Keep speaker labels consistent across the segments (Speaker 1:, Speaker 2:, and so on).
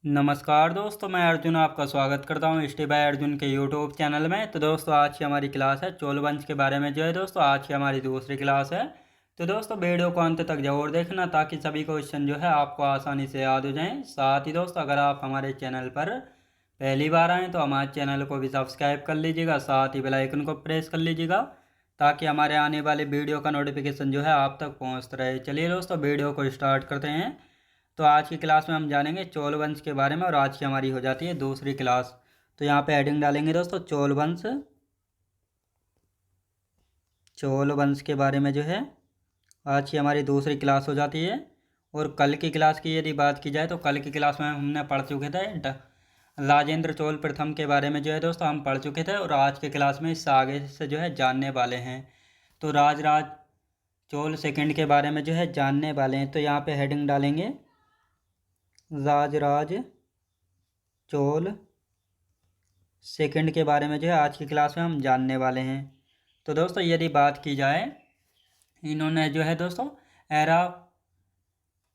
Speaker 1: नमस्कार दोस्तों, मैं अर्जुन आपका स्वागत करता हूँ स्टे बाय अर्जुन के यूट्यूब चैनल में। तो दोस्तों आज की हमारी क्लास है चोल वंश के बारे में। जो है दोस्तों आज की हमारी दूसरी क्लास है। तो दोस्तों वीडियो को अंत तक जरूर देखना ताकि सभी क्वेश्चन जो है आपको आसानी से याद हो जाएं। साथ ही दोस्तों अगर आप हमारे चैनल पर पहली बार आएँ तो हमारे चैनल को भी सब्सक्राइब कर लीजिएगा, साथ ही बेल आइकन को प्रेस कर लीजिएगा ताकि हमारे आने वाले वीडियो का नोटिफिकेशन जो है आप तक पहुँचता रहे। चलिए दोस्तों वीडियो को स्टार्ट करते हैं। तो आज की क्लास में हम जानेंगे चोल वंश के बारे में और आज की हमारी हो जाती है दूसरी क्लास। तो यहाँ पे हेडिंग डालेंगे दोस्तों चोल वंश। चोल वंश के बारे में जो है आज की हमारी दूसरी क्लास हो जाती है। और कल की क्लास की यदि बात की जाए तो कल की क्लास में हमने पढ़ चुके थे राजेंद्र चोल प्रथम के बारे में जो है दोस्तों हम पढ़ चुके थे। और आज के क्लास में इससे आगे से जो है जानने वाले हैं। तो राजराज चोल सेकंड के बारे में जो है जानने वाले हैं। तो यहाँ पे हेडिंग डालेंगे राजराज चोल सेकंड के बारे में जो है आज की क्लास में हम जानने वाले हैं। तो दोस्तों यदि बात की जाए, इन्होंने जो है दोस्तों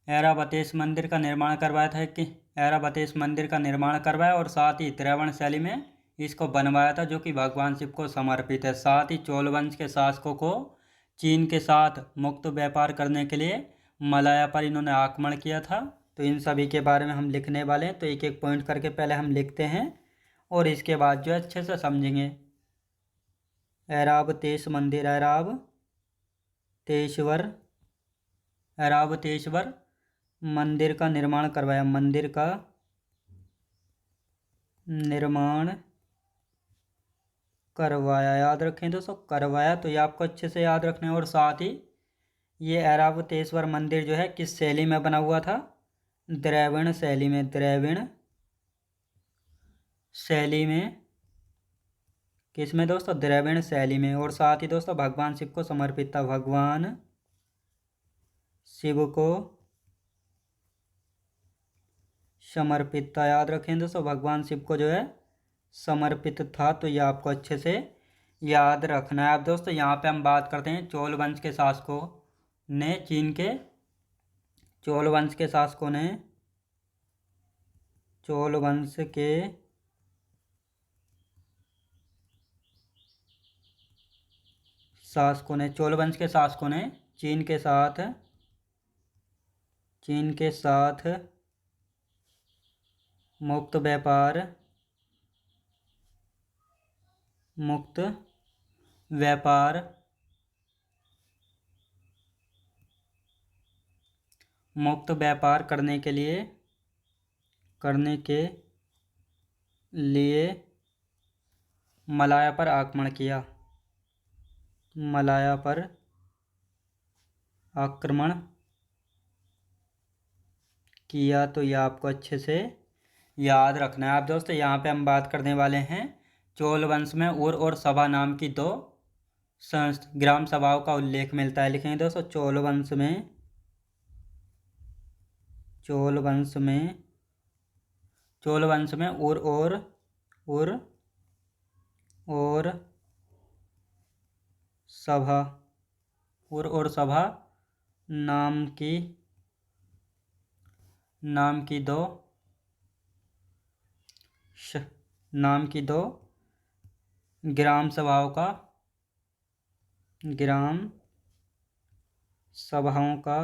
Speaker 1: ऐरावतेश मंदिर का निर्माण करवाया था कि ऐरावतेश मंदिर का निर्माण करवाया और साथ ही त्रिवर्ण शैली में इसको बनवाया था जो कि भगवान शिव को समर्पित है। साथ ही चोल वंश के शासकों को चीन के साथ मुक्त व्यापार करने के लिए मलाया पर इन्होंने आक्रमण किया था। तो इन सभी के बारे में हम लिखने वाले हैं। तो एक एक पॉइंट करके पहले हम लिखते हैं और इसके बाद जो है अच्छे से समझेंगे। ऐरावतेश मंदिर, ऐरावतेश्वर मंदिर का निर्माण करवाया। मंदिर का निर्माण करवाया, याद रखें दोस्तों करवाया, तो ये आपको अच्छे से याद रखना है। और साथ ही ये ऐरावतेश्वर मंदिर जो है किस शैली में बना हुआ था? द्रविड़ शैली में। द्रविड़ शैली में किस में दोस्तों? द्रविड़ शैली में। और साथ ही दोस्तों भगवान शिव को समर्पित था। भगवान शिव को समर्पित था, याद रखें दोस्तों भगवान शिव को जो है समर्पित था। तो ये आपको अच्छे से याद रखना है। अब दोस्तों यहाँ पे हम बात करते हैं चोल वंश के शासकों ने चोल वंश के शासकों ने चोल वंश के चोल वंश के शासकों ने चीन के साथ मुक्त व्यापार करने के लिए मलाया पर आक्रमण किया। मलाया पर आक्रमण किया। तो यह आपको अच्छे से याद रखना है। आप दोस्तों यहाँ पे हम बात करने वाले हैं चोल वंश में उर और सभा नाम की दो ग्राम सभाओं का उल्लेख मिलता है। लिखेंगे दोस्तों चोल वंश में उर और सभा नाम की दो ग्राम सभाओं का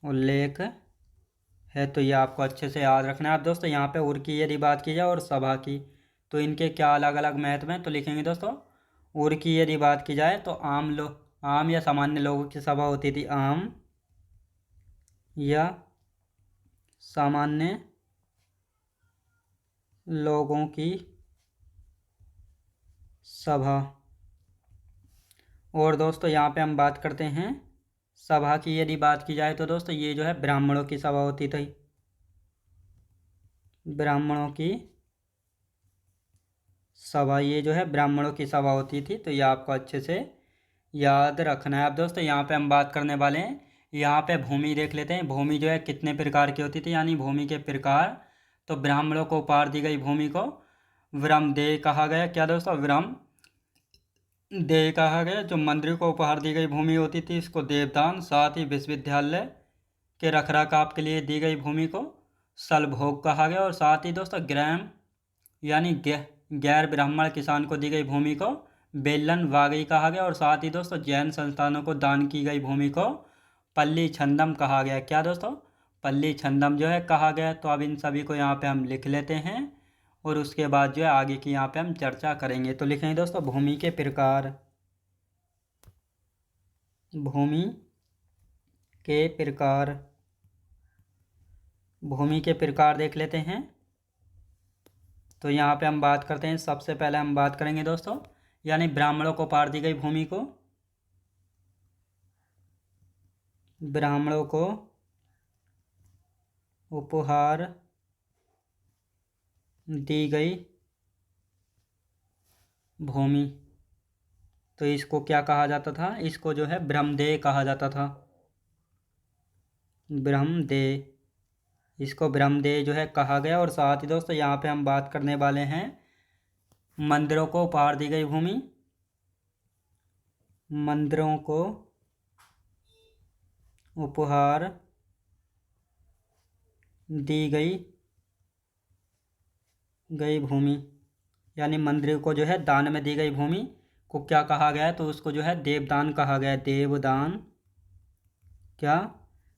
Speaker 1: उल्लेख है। तो ये आपको अच्छे से याद रखना है। आप दोस्तों यहाँ पे उर की यदि बात की जाए और सभा की तो इनके क्या अलग अलग महत्व हैं। तो लिखेंगे दोस्तों उर की यदि बात की जाए तो आम या सामान्य लोगों की सभा होती थी। आम या सामान्य लोगों की सभा। और दोस्तों यहाँ पे हम बात करते हैं सभा की यदि बात की जाए तो दोस्तों ये जो है ब्राह्मणों की सभा होती थी। ब्राह्मणों की सभा, ये जो है ब्राह्मणों की सभा होती थी। तो ये आपको अच्छे से याद रखना है। अब दोस्तों यहाँ पे हम बात करने वाले हैं, यहाँ पे भूमि देख लेते हैं। भूमि जो है कितने प्रकार की होती थी, यानी भूमि के प्रकार। तो ब्राह्मणों को उपहार दी गई भूमि को ब्रह्मदेय कहा गया। क्या दोस्तों? देय कहा गया। जो मंदिर को उपहार दी गई भूमि होती थी इसको देवदान, साथ ही विश्वविद्यालय के रखरखाव के लिए दी गई भूमि को सलभोग कहा गया। और साथ ही दोस्तों ग्राम यानी गैर ब्राह्मण किसान को दी गई भूमि को बेलन वागई कहा गया। और साथ ही दोस्तों जैन संस्थानों को दान की गई भूमि को पल्ली छंदम कहा गया। क्या दोस्तों? पल्ली छंदम जो है कहा गया। तो अब इन सभी को यहाँ पे हम लिख लेते हैं और उसके बाद जो है आगे की यहाँ पे हम चर्चा करेंगे। तो लिखेंगे दोस्तों भूमि के प्रकार, भूमि के प्रकार, भूमि के प्रकार देख लेते हैं। तो यहाँ पे हम बात करते हैं, सबसे पहले हम बात करेंगे दोस्तों यानी ब्राह्मणों को उपहार दी गई भूमि को, ब्राह्मणों को उपहार दी गई भूमि। तो इसको क्या कहा जाता था? इसको जो है ब्रह्मदेय कहा जाता था, ब्रह्मदेय, इसको ब्रह्मदेय जो है कहा गया। और साथ ही दोस्तों यहाँ पे हम बात करने वाले हैं मंदिरों को उपहार दी गई भूमि, मंदिरों को उपहार दी गई भूमि यानी मंदिर को जो है दान में दी गई भूमि को क्या कहा गया है? तो उसको जो है देवदान कहा गया है, देवदान, क्या?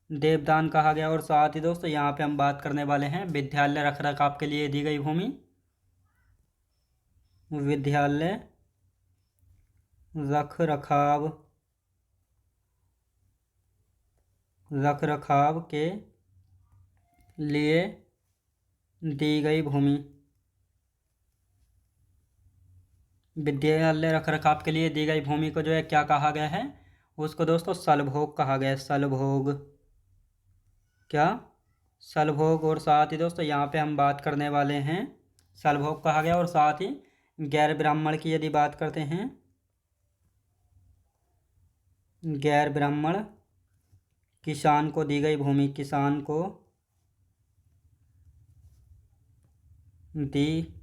Speaker 1: देवदान कहा गया। और साथ ही दोस्तों यहाँ पे हम बात करने वाले हैं विद्यालय रखरखाव के लिए दी गई भूमि, विद्यालय रखरखाव, रखरखाव के लिए दी गई भूमि, विद्यालय रखरखाव के लिए दी गई भूमि को जो है क्या कहा गया है? उसको दोस्तों सलभोग कहा गया है, सलभोग, क्या? सलभोग। और साथ ही दोस्तों यहाँ पे हम बात करने वाले हैं सलभोग कहा गया। और साथ ही गैर ब्राह्मण की यदि बात करते हैं, गैर ब्राह्मण किसान को दी गई भूमि, किसान को दी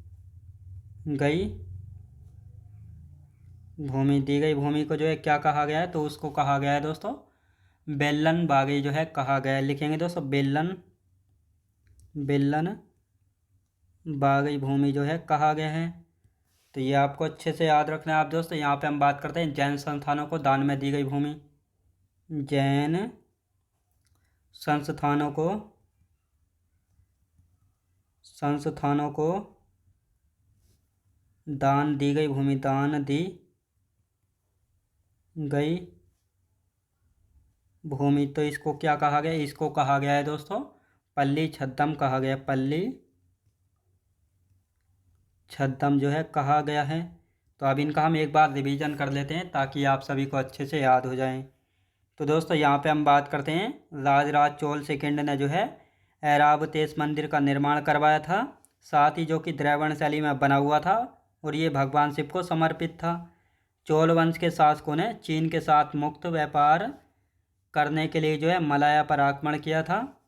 Speaker 1: गई भूमि, दी गई भूमि को जो है क्या कहा गया है? तो उसको कहा गया है दोस्तों बेलन बागई जो है कहा गया है। लिखेंगे दोस्तों बेलन, बेलन बागई भूमि जो है कहा गया है। तो ये आपको अच्छे से याद रखना है। आप दोस्तों यहाँ पे हम बात करते हैं जैन संस्थानों को दान में दी गई भूमि, जैन संस्थानों को, संस्थानों को दान दी गई भूमि, दान दी गई भूमि। तो इसको क्या कहा गया? इसको कहा गया है दोस्तों पल्ली छद्दम कहा गया, पल्ली छद्दम जो है कहा गया है। तो अब इनका हम एक बार रिवीजन कर लेते हैं ताकि आप सभी को अच्छे से याद हो जाएं। तो दोस्तों यहाँ पे हम बात करते हैं राजराज चोल सेकंड ने जो है ऐरावतेश मंदिर का निर्माण करवाया था, साथ ही जो कि द्रविड़ शैली में बना हुआ था और ये भगवान शिव को समर्पित था। चोल वंश के शासकों ने चीन के साथ मुक्त व्यापार करने के लिए जो है मलाया पर आक्रमण किया था।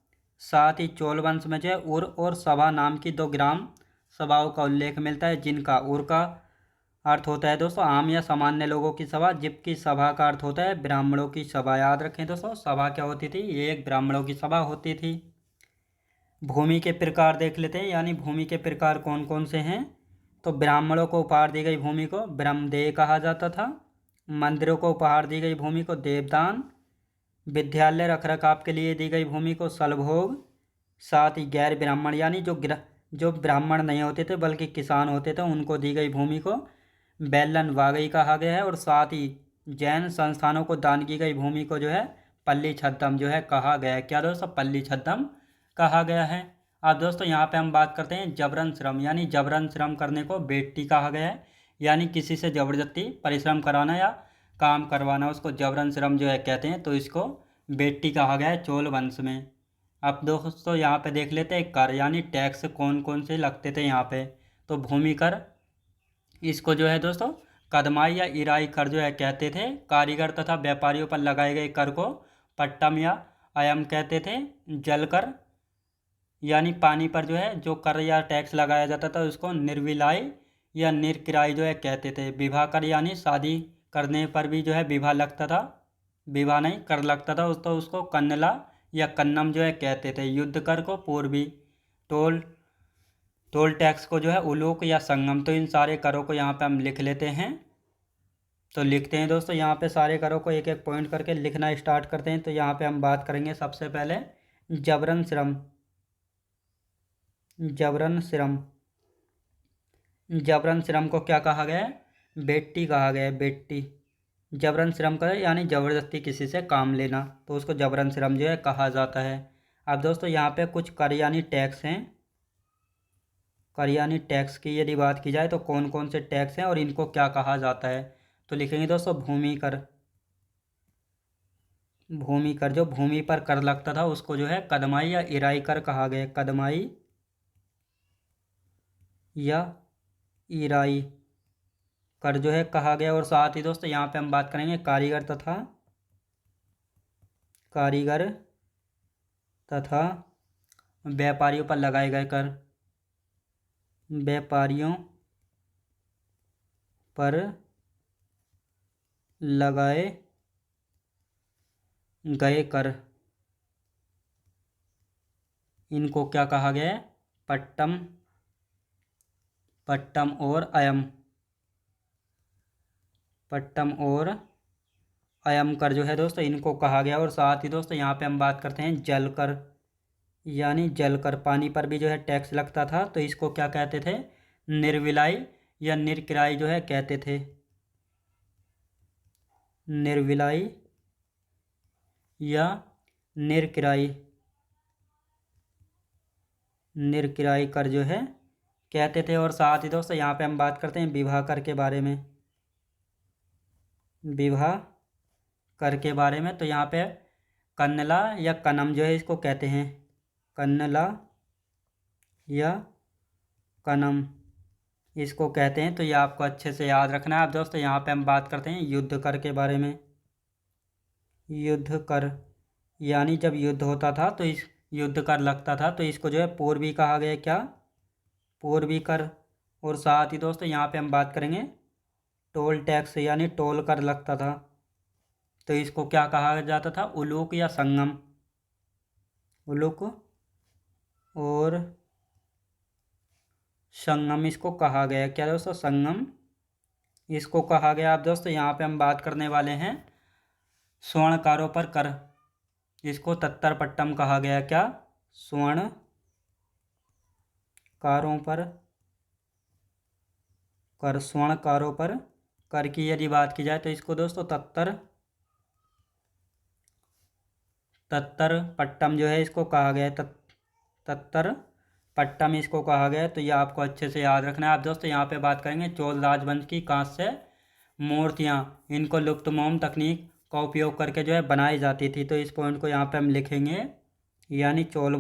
Speaker 1: साथ ही चोल वंश में जो है उर और सभा नाम की दो ग्राम सभाओं का उल्लेख मिलता है, जिनका उर का अर्थ होता है दोस्तों आम या सामान्य लोगों की सभा, जबकि सभा का अर्थ होता है ब्राह्मणों की सभा। याद रखें दोस्तों सभा क्या होती थी? ये एक ब्राह्मणों की सभा होती थी। भूमि के प्रकार देख लेते हैं यानी भूमि के प्रकार कौन कौन से हैं। तो ब्राह्मणों को उपहार दी गई भूमि को ब्रह्मदेय कहा जाता था, मंदिरों को उपहार दी गई भूमि को देवदान, विद्यालय रखरखाव के लिए दी गई भूमि को सलभोग, साथ ही गैर ब्राह्मण यानी जो ब्राह्मण नहीं होते थे बल्कि किसान होते थे उनको दी गई भूमि को बेलन वागई कहा गया है। और साथ ही जैन संस्थानों को दान की गई भूमि को जो है पल्ली छद्दम जो है कहा गया है। क्या दोस्तों? पल्ली छद्दम कहा गया है। अब दोस्तों यहाँ पे हम बात करते हैं जबरन श्रम यानी जबरन श्रम करने को बेट्टी कहा गया है, यानी किसी से ज़बरदस्ती परिश्रम कराना या काम करवाना उसको जबरन श्रम जो है कहते हैं। तो इसको बेट्टी कहा गया है चोल वंश में। अब दोस्तों यहाँ पे देख लेते हैं कर यानी टैक्स कौन कौन से लगते थे यहाँ पे। तो भूमि कर, इसको जो है दोस्तों कदमाई या इराई कर जो है कहते थे। कारीगर तथा व्यापारियों पर लगाए गए कर को पट्टम या अयम कहते थे। जल कर यानी पानी पर जो है जो कर या टैक्स लगाया जाता था उसको निर्विलाय या निर्किराई जो है कहते थे। विवाह कर यानी शादी करने पर भी जो है विवाह लगता था, विवाह नहीं कर लगता था तो उसको कन्नला या कन्नम जो है कहते थे। युद्ध कर को पूर्वी, टोल टोल टैक्स को जो है उलूक या संगम। तो इन सारे करों को यहाँ पे हम लिख लेते हैं। तो लिखते हैं दोस्तों, यहाँ पे सारे करों को एक एक पॉइंट करके लिखना स्टार्ट करते हैं। तो यहाँ पे हम बात करेंगे सबसे पहले जबरन श्रम। जबरन श्रम, जबरन श्रम को क्या कहा गया है? बेट्टी कहा गया है, बेट्टी। जबरन श्रम का यानी ज़बरदस्ती किसी से काम लेना, तो उसको जबरन श्रम जो है कहा जाता है। अब दोस्तों यहाँ पे कुछ कर यानी टैक्स हैं। कर यानी टैक्स की यदि बात की जाए तो कौन कौन से टैक्स हैं और इनको क्या कहा जाता है? तो लिखेंगे दोस्तों भूमि कर। भूमि कर, जो भूमि पर कर लगता था उसको जो है कदमाई या इराई कर कहा गया। कदमाई या इराई कर जो है कहा गया। और साथ ही दोस्तों यहाँ पे हम बात करेंगे कारीगर तथा व्यापारियों पर लगाए गए कर। व्यापारियों पर लगाए गए कर, इनको क्या कहा गया है? पट्टम, पट्टम और अयम। पट्टम और अयम कर जो है दोस्तों इनको कहा गया। और साथ ही दोस्तों यहाँ पे हम बात करते हैं जल कर, यानी जल कर। पानी पर भी जो है टैक्स लगता था, तो इसको क्या कहते थे? निर्विलाई या निर्किराई जो है कहते थे। निर्विलाई या निर्किराई, निर्किराई कर जो है कहते थे। और साथ ही दोस्तों यहाँ पे हम बात करते हैं विवाह कर के बारे में। विवाह कर के बारे में तो यहाँ पे कन्नला या कनम जो है इसको कहते हैं। कन्नला या कनम इसको कहते हैं। तो ये आपको अच्छे से याद रखना है। अब दोस्तों यहाँ पे हम बात करते हैं युद्ध कर के बारे में। युद्ध कर यानी जब युद्ध होता था तो इस युद्ध कर लगता था, तो इसको जो है पूर्वी कहा गया। क्या? पूर्वी कर। और साथ ही दोस्तों यहाँ पे हम बात करेंगे टोल टैक्स, यानी टोल कर लगता था, तो इसको क्या कहा जाता था? उलूक या संगम। उलूक और संगम इसको कहा गया। क्या दोस्तों? संगम इसको कहा गया। अब दोस्तों यहाँ पे हम बात करने वाले हैं स्वर्णकारों पर कर, इसको तत्तर पट्टम कहा गया। क्या? स्वर्ण कारों पर कर, स्वर्णकारों पर कर की यदि बात की जाए तो इसको दोस्तों तत्तर पट्टम जो है इसको कहा गया है। तत्तर पट्टम इसको कहा गया है। तो ये आपको अच्छे से याद रखना है। आप दोस्तों यहाँ पे बात करेंगे चोल राजवंश की कांस्य मूर्तियाँ, इनको लुप्तमोम तकनीक का उपयोग करके जो है बनाई जाती थी। तो इस पॉइंट को यहाँ पे हम लिखेंगे, यानी चोल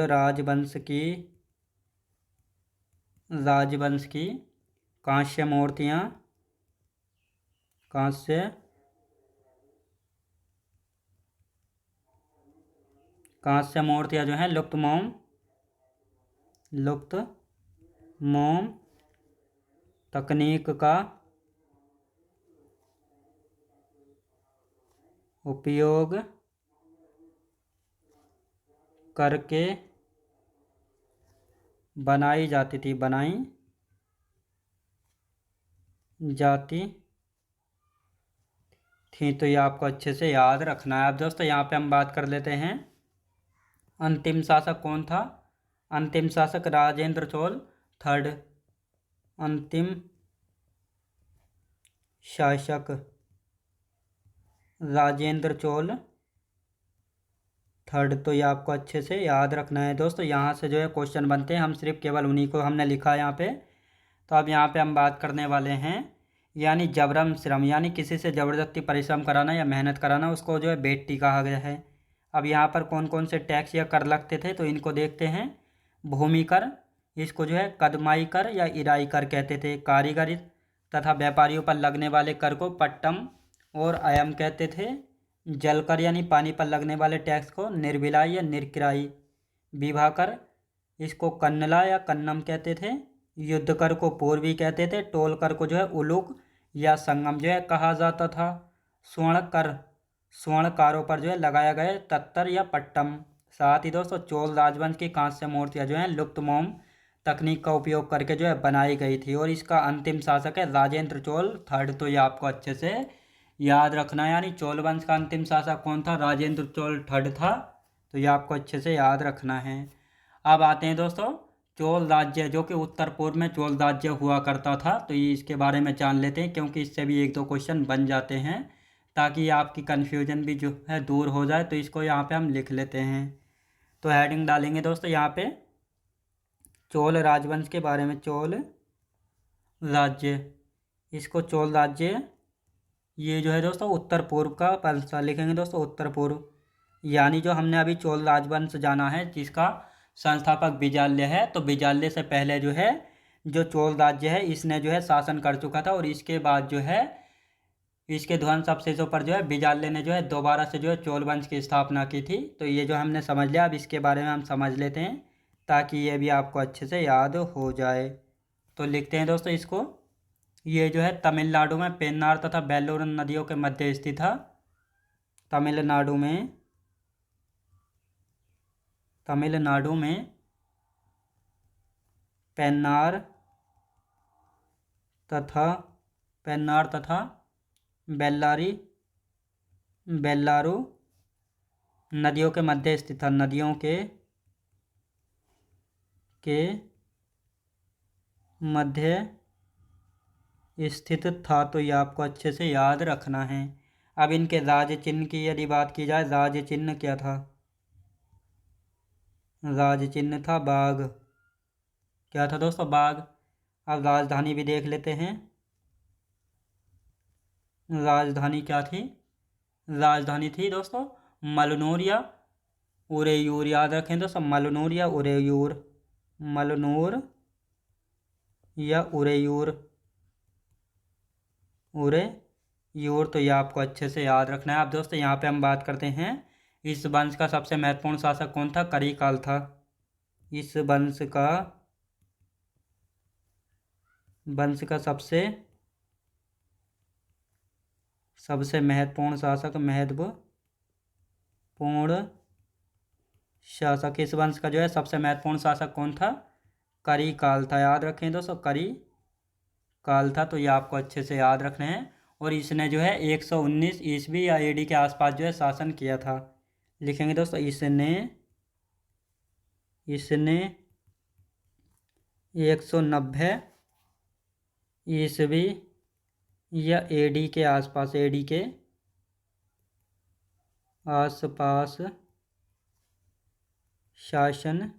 Speaker 1: राजवंश की कांस्य मूर्तियाँ, कांस्य मूर्तियाँ जो हैं लुप्त मोम तकनीक का उपयोग करके बनाई जाती थी। तो ये आपको अच्छे से याद रखना है। अब दोस्तों यहाँ पे हम बात कर लेते हैं अंतिम शासक कौन था? अंतिम शासक राजेंद्र चोल थर्ड। अंतिम शासक राजेंद्र चोल थर्ड। तो ये आपको अच्छे से याद रखना है दोस्तों। यहाँ से जो है क्वेश्चन बनते हैं, हम सिर्फ केवल उन्हीं को हमने लिखा है यहाँ पे। तो अब यहाँ पे हम बात करने वाले हैं यानी जबरन श्रम, यानी किसी से ज़बरदस्ती परिश्रम कराना या मेहनत कराना, उसको जो है बेट्टी कहा गया है। अब यहाँ पर कौन कौन से टैक्स या कर लगते थे तो इनको देखते हैं। भूमि कर, इसको जो है कदमाई कर या इराई कर कहते थे। कारीगर तथा व्यापारियों पर लगने वाले कर को पट्टम और अयम कहते थे। जल कर यानी पानी पर लगने वाले टैक्स को निर्विलाई या निर्किराई। विवाह कर इसको कन्नला या कन्नम कहते थे। युद्धकर को पूर्वी कहते थे। टोलकर को जो है उलुक या संगम जो है कहा जाता था। स्वर्णकर स्वर्णकारों पर जो है लगाया गया तत्तर या पट्टम। साथ ही दोस्तों चोल राजवंश की कांस्य मूर्तियां जो है लुप्त मोम तकनीक का उपयोग करके जो है बनाई गई थी। और इसका अंतिम शासक है राजेंद्र चोल थर्ड। तो ये आपको अच्छे से याद रखना है, यानी चोल वंश का अंतिम शासक कौन था? राजेंद्र चोल थर्ड था। तो ये आपको अच्छे से याद रखना है। अब आते हैं दोस्तों चोल राज्य, जो कि उत्तर पूर्व में चोल राज्य हुआ करता था। तो ये इसके बारे में जान लेते हैं, क्योंकि इससे भी एक दो क्वेश्चन बन जाते हैं, ताकि आपकी कन्फ्यूजन भी जो है दूर हो जाए। तो इसको यहाँ पे हम लिख लेते हैं। तो हेडिंग डालेंगे दोस्तों यहाँ पे चोल राजवंश के बारे में। चोल राज्य, इसको चोल राज्य, ये जो है दोस्तों उत्तर पूर्व का पलसा लिखेंगे दोस्तों, उत्तर पूर्व। यानी जो हमने अभी चोल राजवंश जाना है जिसका संस्थापक विजाल्य है, तो विजाल्य से पहले जो है जो चोल राज्य है इसने जो है शासन कर चुका था। और इसके बाद जो है इसके ध्वंस अवशेषों पर जो है विजाल्य ने जो है दोबारा से जो है चोल वंश की स्थापना की थी। तो ये जो हमने समझ लिया, अब इसके बारे में हम समझ लेते हैं ताकि ये भी आपको अच्छे से याद हो जाए। तो लिखते हैं दोस्तों इसको। ये जो है तमिलनाडु में पेन्नार तथा वेल्लोर नदियों के मध्य स्थित था। तमिलनाडु में पेन्नार तथा बेल्लारू नदियों के मध्य स्थित था। नदियों के मध्य स्थित था। तो ये आपको अच्छे से याद रखना है। अब इनके राज चिन्ह की यदि बात की जाए, राज चिन्ह क्या था? राज चिन्ह था बाघ। क्या था दोस्तों? बाघ। अब राजधानी भी देख लेते हैं। राजधानी क्या थी? राजधानी थी दोस्तों मलनूर या उरेयूर। याद रखें दोस्तों, मलनूर या उरेयूर। मलनूर या उरेयूर। तो ये आपको अच्छे से याद रखना है। अब दोस्तों यहाँ पे हम बात करते हैं इस वंश का सबसे महत्वपूर्ण शासक कौन था? करिकाल था। इस वंश का सबसे महत्वपूर्ण शासक इस वंश का जो है सबसे महत्वपूर्ण शासक कौन था? करिकाल था। याद रखें दोस्तों, करिकाल था। तो ये आपको अच्छे से याद रखना है। और इसने जो है 119 ईस्वी या एडी के आसपास जो है शासन किया था। लिखेंगे दोस्तों इसने 190 ईस्वी या एडी के आसपास शासन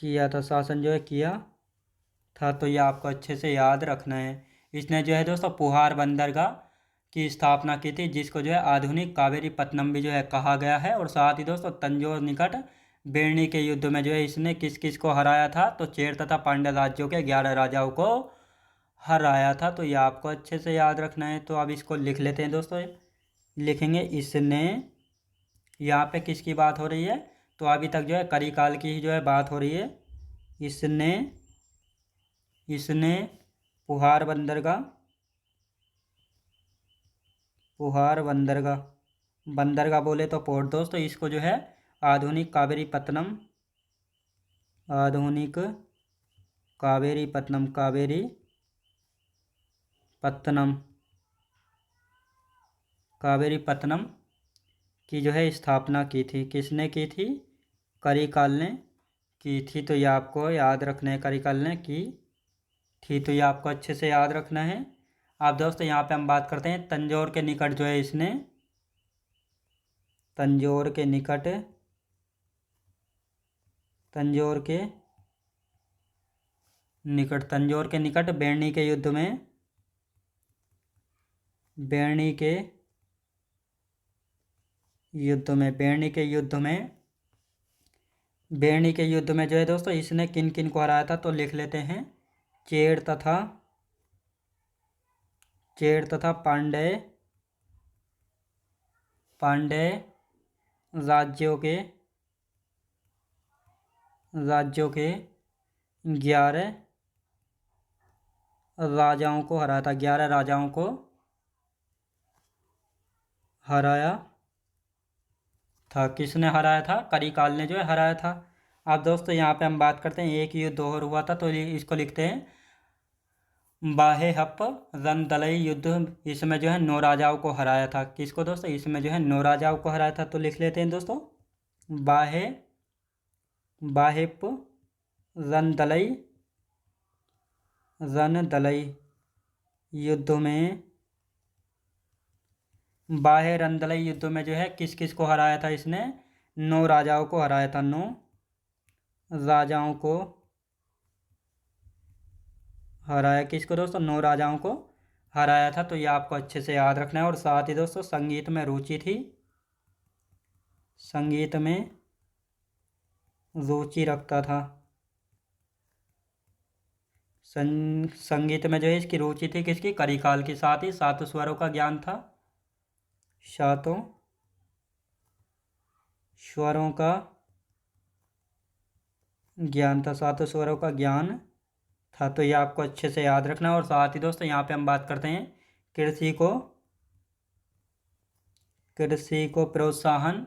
Speaker 1: किया था। शासन जो है किया था। तो ये आपको अच्छे से याद रखना है। इसने जो है दोस्तों पुहार बंदरगाह की स्थापना की थी, जिसको जो है आधुनिक कावेरी पत्तनम भी जो है कहा गया है। और साथ ही दोस्तों तंजौर निकट बेरनी के युद्ध में जो है इसने किस किस को हराया था? तो चेर तथा पांड्य राज्यों के 11 राजाओं को हराया था। तो ये आपको अच्छे से याद रखना है। तो अब इसको लिख लेते हैं दोस्तों। लिखेंगे इसने, यहाँ पे किसकी बात हो रही है? तो अभी तक जो है करिकाल की ही जो है बात हो रही है। इसने पुहार बंदरगाह बोले तो पोर्ट दोस्तों, इसको जो है आधुनिक कावेरी पत्तनम की जो है स्थापना की थी। किसने की थी? करिकाल ने की थी। तो ये आपको याद रखना है, करिकाल ने की थी। तो ये आपको अच्छे से याद रखना है। अब दोस्तों यहाँ पे हम बात करते हैं तंजौर के निकट जो है इसने तंजौर के निकट बेरनी के युद्ध में जो है दोस्तों इसने किन किन को हराया था? तो लिख लेते हैं चेर तथा पांड्य राज्यों के राज्यों के 11 राजाओं को हराया था। 11 राजाओं को हराया था। किसने हराया था? करिकाल ने जो है हराया था। अब दोस्तों यहाँ पे हम बात करते हैं, एक युद्ध और हुआ था, तो इसको लिखते हैं बाहे हप रनदलई युद्ध। इसमें जो है 9 राजाओं को हराया था। किसको दोस्तों? इसमें जो है 9 राजाओं को हराया था। तो लिख लेते हैं दोस्तों, बाहेप रनदलई युद्ध में, बाहे रनदलई युद्ध में जो है किस किस को हराया था इसने? 9 राजाओं को हराया था। 9 राजाओं को हराया। किसको दोस्तों? 9 राजाओं को हराया था। तो ये आपको अच्छे से याद रखना है। और साथ ही दोस्तों संगीत में रुचि थी, संगीत में रुचि रखता था। संगीत में जो है इसकी रुचि थी किसकी? करिकाल की। साथ ही 7 स्वरों का ज्ञान था, 7 स्वरों का ज्ञान था, 7 स्वरों का ज्ञान था। तो ये आपको अच्छे से याद रखना है। और साथ ही दोस्तों यहाँ पे हम बात करते हैं कृषि को प्रोत्साहन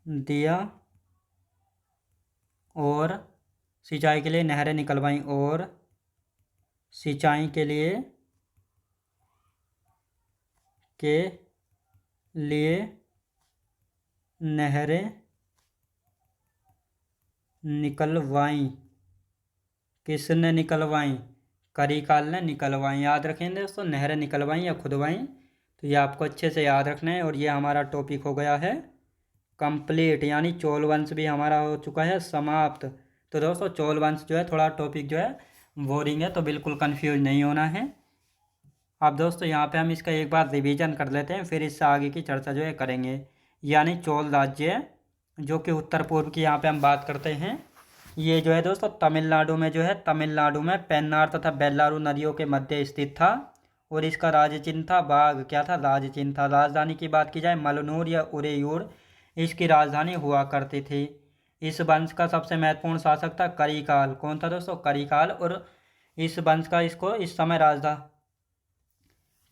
Speaker 1: दिया और सिंचाई के लिए नहरें निकलवाई, और सिंचाई के लिए नहरें निकलवाई। किसने निकलवाई? करिकाल ने निकलवाई। याद रखेंगे दोस्तों, नहरें निकलवाई या खुदवाई। तो ये आपको अच्छे से याद रखना है। और ये हमारा टॉपिक हो गया है कंप्लीट, यानी चोल वंश भी हमारा हो चुका है समाप्त। तो दोस्तों चोल वंश जो है थोड़ा टॉपिक जो है बोरिंग है, तो बिल्कुल कंफ्यूज नहीं होना है। अब दोस्तों यहाँ पे हम इसका एक बार रिवीजन कर लेते हैं, फिर इससे आगे की चर्चा जो है करेंगे। यानी चोल राज्य जो कि उत्तर पूर्व की यहाँ पे हम बात करते हैं, ये जो है दोस्तों तमिलनाडु में जो है, तमिलनाडु में पेन्नार तथा बेल्लारू नदियों के मध्य स्थित था। और इसका राजचिन्ह था बाघ। क्या था? राजचिन्ह था। राजधानी की बात की जाए मलनूर या उरेयूर इसकी राजधानी हुआ करती थी। इस वंश का सबसे महत्वपूर्ण शासक था करिकाल। कौन था दोस्तों? करिकाल। और इस वंश का इसको इस समय राजधानी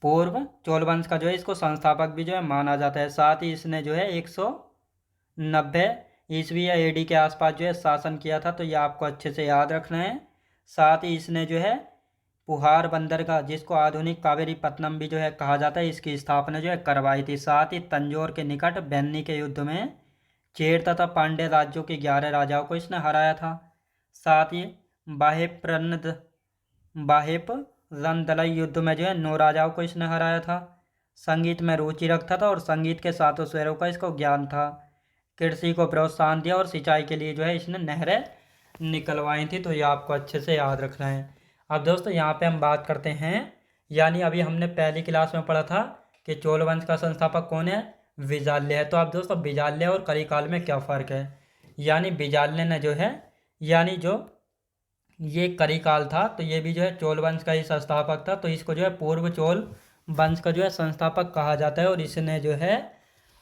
Speaker 1: पूर्व चोल वंश का जो है इसको संस्थापक भी जो है माना जाता है। साथ ही इसने जो है 190 ईस्वी या एडी के आसपास जो है शासन किया था। तो ये आपको अच्छे से याद रखना है। साथ ही इसने जो है पुहार बंदरगाह, जिसको आधुनिक कावेरी पत्तनम भी जो है कहा जाता है, इसकी स्थापना जो है करवाई थी। साथ ही तंजौर के निकट बेन्नी के युद्ध में चेर तथा पांड्य राज्यों के 11 राजाओं को इसने हराया था। साथ ही बाहेप रनदलई युद्ध में जो है 9 राजाओं को इसने हराया था। संगीत में रुचि रखता था और संगीत के 7 स्वरों का इसको ज्ञान था। कृषि को प्रोत्साहन दिया और सिंचाई के लिए जो है इसने नहरें निकलवाई थी। तो ये आपको अच्छे से याद रखना है। अब दोस्तों यहाँ पे हम बात करते हैं, यानी अभी हमने पहली क्लास में पढ़ा था कि चोल वंश का संस्थापक कौन है? विजाल्य है। तो अब दोस्तों विजाल्य और करिकाल में क्या फ़र्क है? यानी विजाल्य ने जो है, यानी जो ये करिकाल था, तो ये भी जो है चोल वंश का ही संस्थापक था। तो इसको जो है पूर्व चोल वंश का जो है संस्थापक कहा जाता है। और इसने जो है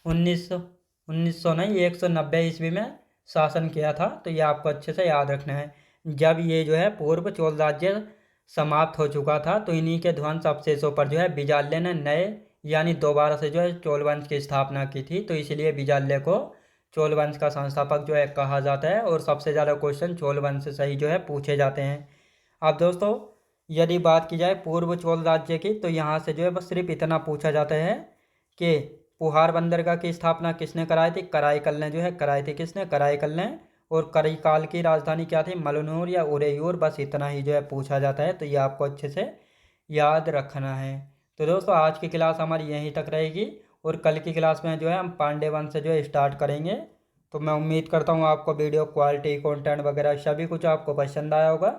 Speaker 1: 1900 नहीं 190 ईस्वी में शासन किया था। तो ये आपको अच्छे से याद रखना है। जब ये जो है पूर्व चोल राज्य समाप्त हो चुका था, तो इन्हीं के ध्वंस अवशेषों पर जो है विजाल्य ने नए यानी दोबारा से जो है चोल वंश की स्थापना की थी। तो इसलिए विजाल्य को चोल वंश का संस्थापक जो है कहा जाता है। और सबसे ज़्यादा क्वेश्चन चोल वंश से ही जो है पूछे जाते हैं। अब दोस्तों यदि बात की जाए पूर्व चोल राज्य की, तो यहाँ से जो है बस सिर्फ इतना पूछा जाता है कि पुहार बंदरगाह की स्थापना किसने कराई थी? कराईकल ने जो है कराई थी। किसने? कराईकल ने। और करिकाल की राजधानी क्या थी? मलनूर या उरेयूर। बस इतना ही जो है पूछा जाता है। तो ये आपको अच्छे से याद रखना है। तो दोस्तों आज की क्लास हमारी यहीं तक रहेगी, और कल की क्लास में जो है हम पांडे वंश से जो है स्टार्ट करेंगे। तो मैं उम्मीद करता हूँ आपको वीडियो क्वालिटी, कंटेंट वगैरह सभी कुछ आपको पसंद आया होगा।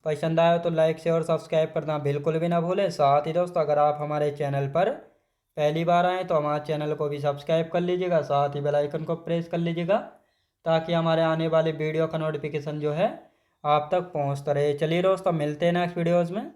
Speaker 1: पसंद आया तो लाइक शेयर और सब्सक्राइब करना बिल्कुल भी ना भूलें। साथ ही दोस्तों अगर आप हमारे चैनल पर पहली बार आएँ तो हमारे चैनल को भी सब्सक्राइब कर लीजिएगा, साथ ही बेल आइकन को प्रेस कर लीजिएगा, ताकि हमारे आने वाले वीडियो का नोटिफिकेशन जो है आप तक पहुँचता रहे। चलिए दोस्तों मिलते हैं नेक्स्ट वीडियोज़ में।